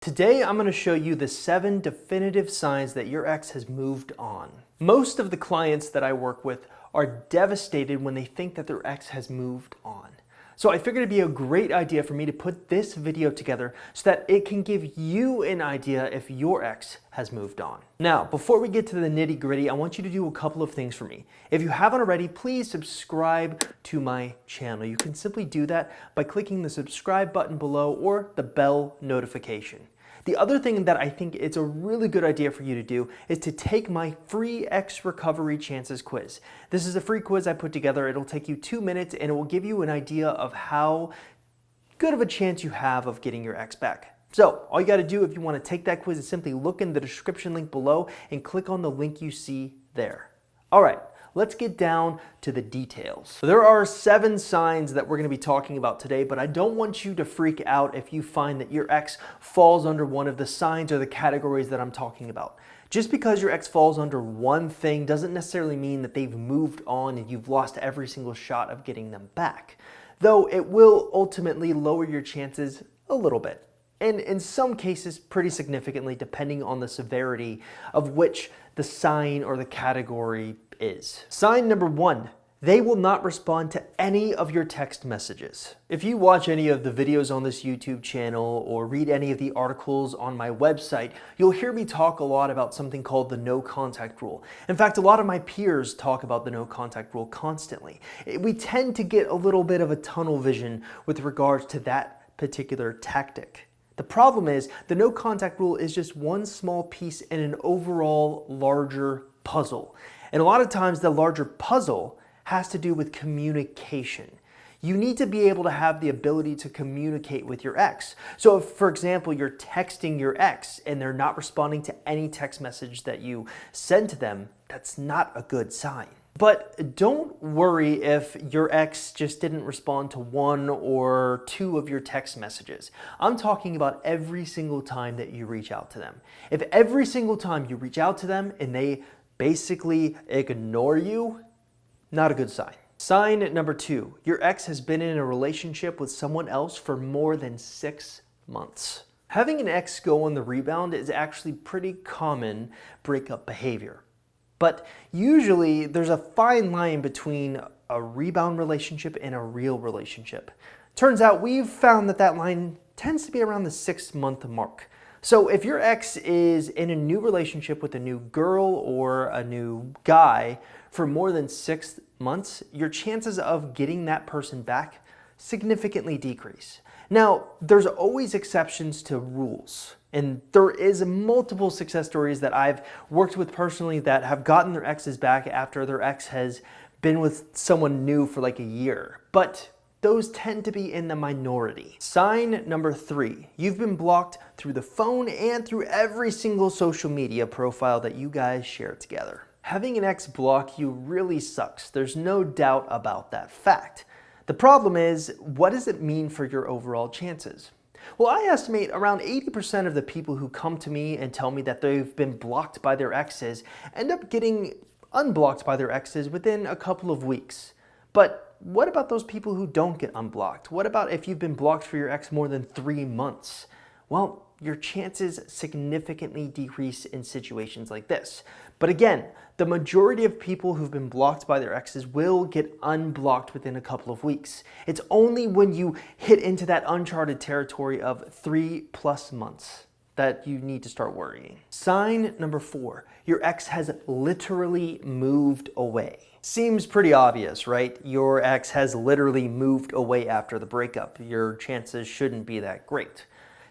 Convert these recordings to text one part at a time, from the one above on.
Today, I'm going to show you the 7 definitive signs that your ex has moved on. Most of the clients that I work with are devastated when they think that their ex has moved on. So I figured it'd be a great idea for me to put this video together so that it can give you an idea if your ex has moved on. Now, before we get to the nitty-gritty, I want you to do a couple of things for me. If you haven't already, please subscribe to my channel. You can simply do that by clicking the subscribe button below or the bell notification. The other thing that I think it's a really good idea for you to do is to take my free Ex Recovery Chances quiz. This is a free quiz I put together. It'll take you 2 minutes and it will give you an idea of how good of a chance you have of getting your ex back. So all you got to do if you want to take that quiz is simply look in the description link below and click on the link you see there. All right. Let's get down to the details. There are 7 signs that we're going to be talking about today, but I don't want you to freak out if you find that your ex falls under one of the signs or the categories that I'm talking about. Just because your ex falls under one thing doesn't necessarily mean that they've moved on and you've lost every single shot of getting them back, though it will ultimately lower your chances a little bit. And in some cases, pretty significantly, depending on the severity of which the sign or the category is. Sign number 1, they will not respond to any of your text messages. If you watch any of the videos on this YouTube channel or read any of the articles on my website, you'll hear me talk a lot about something called the no contact rule. In fact, a lot of my peers talk about the no contact rule constantly. We tend to get a little bit of a tunnel vision with regards to that particular tactic. The problem is the no contact rule is just one small piece in an overall larger puzzle. And a lot of times the larger puzzle has to do with communication. You need to be able to have the ability to communicate with your ex. So if, for example, you're texting your ex and they're not responding to any text message that you send to them, that's not a good sign. But don't worry if your ex just didn't respond to 1 or 2 of your text messages. I'm talking about every single time that you reach out to them. If every single time you reach out to them and they basically ignore you, not a good sign. Sign number 2, your ex has been in a relationship with someone else for more than 6 months. Having an ex go on the rebound is actually pretty common breakup behavior. But usually there's a fine line between a rebound relationship and a real relationship. Turns out we've found that that line tends to be around the 6-month mark. So if your ex is in a new relationship with a new girl or a new guy for more than 6 months, your chances of getting that person back significantly decrease. Now, there's always exceptions to rules. And there is multiple success stories that I've worked with personally that have gotten their exes back after their ex has been with someone new for like a year. But those tend to be in the minority. Sign number 3, you've been blocked through the phone and through every single social media profile that you guys share together. Having an ex block you really sucks. There's no doubt about that fact. The problem is, what does it mean for your overall chances? Well, I estimate around 80% of the people who come to me and tell me that they've been blocked by their exes end up getting unblocked by their exes within a couple of weeks. But what about those people who don't get unblocked? What about if you've been blocked for your ex more than 3 months? Well, your chances significantly decrease in situations like this. But again, the majority of people who've been blocked by their exes will get unblocked within a couple of weeks. It's only when you hit into that uncharted territory of 3+ months that you need to start worrying. Sign number 4, your ex has literally moved away. Seems pretty obvious, right? Your ex has literally moved away after the breakup. Your chances shouldn't be that great.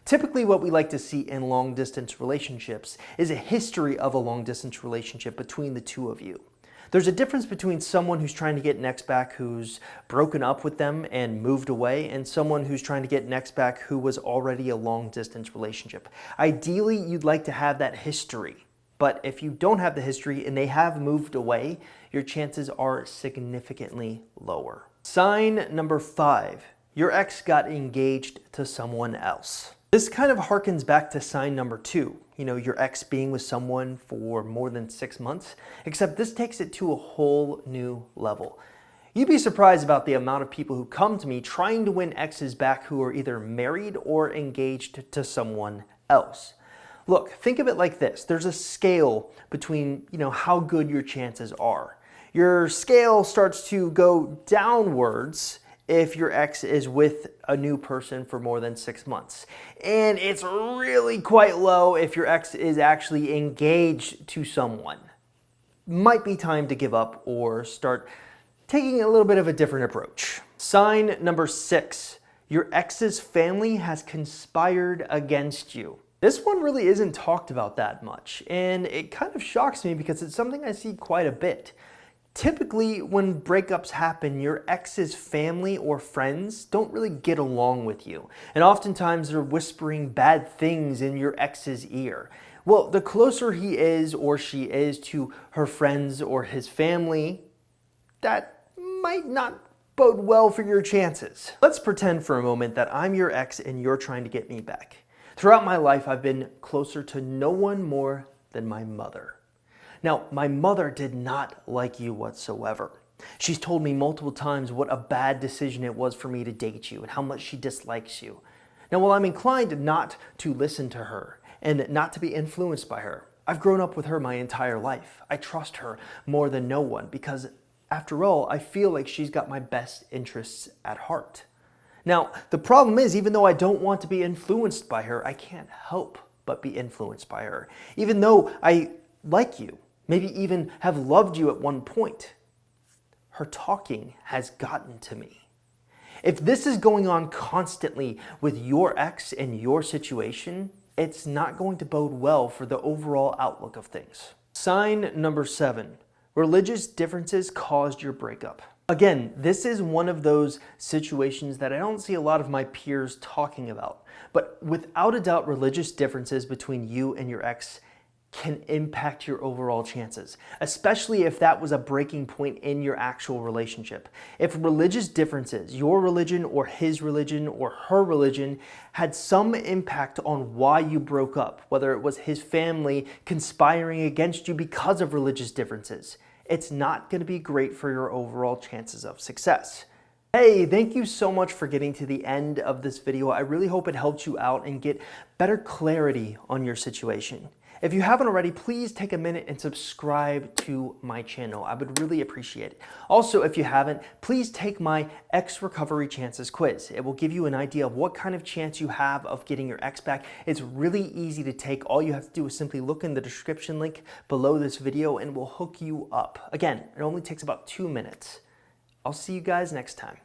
Typically what we like to see in long-distance relationships is a history of a long-distance relationship between the two of you. There's a difference between someone who's trying to get an ex back who's broken up with them and moved away and someone who's trying to get an ex back who was already a long-distance relationship. Ideally, you'd like to have that history. But if you don't have the history and they have moved away, your chances are significantly lower. Sign number 5, your ex got engaged to someone else. This kind of harkens back to sign number 2, your ex being with someone for more than 6 months, except this takes it to a whole new level. You'd be surprised about the amount of people who come to me trying to win exes back who are either married or engaged to someone else. Look, think of it like this. There's a scale between, how good your chances are. Your scale starts to go downwards if your ex is with a new person for more than 6 months. And it's really quite low if your ex is actually engaged to someone. Might be time to give up or start taking a little bit of a different approach. Sign number 6, your ex's family has conspired against you. This one really isn't talked about that much, and it kind of shocks me because it's something I see quite a bit. Typically, when breakups happen, your ex's family or friends don't really get along with you, and oftentimes they're whispering bad things in your ex's ear. Well, the closer he is or she is to her friends or his family, that might not bode well for your chances. Let's pretend for a moment that I'm your ex and you're trying to get me back. Throughout my life, I've been closer to no one more than my mother. Now, my mother did not like you whatsoever. She's told me multiple times what a bad decision it was for me to date you and how much she dislikes you. Now, while I'm inclined not to listen to her and not to be influenced by her, I've grown up with her my entire life. I trust her more than no one because, after all, I feel like she's got my best interests at heart. Now, the problem is, even though I don't want to be influenced by her, I can't help but be influenced by her. Even though I like you, maybe even have loved you at one point, her talking has gotten to me. If this is going on constantly with your ex and your situation, it's not going to bode well for the overall outlook of things. Sign number 7, religious differences caused your breakup. Again, this is one of those situations that I don't see a lot of my peers talking about. But without a doubt, religious differences between you and your ex can impact your overall chances, especially if that was a breaking point in your actual relationship. If religious differences, your religion or his religion or her religion, had some impact on why you broke up, whether it was his family conspiring against you because of religious differences, it's not going to be great for your overall chances of success. Hey, thank you so much for getting to the end of this video. I really hope it helped you out and get better clarity on your situation. If you haven't already, please take a minute and subscribe to my channel. I would really appreciate it. Also, if you haven't, please take my Ex Recovery Chances quiz. It will give you an idea of what kind of chance you have of getting your ex back. It's really easy to take. All you have to do is simply look in the description link below this video and we'll hook you up. Again, it only takes about 2 minutes. I'll see you guys next time.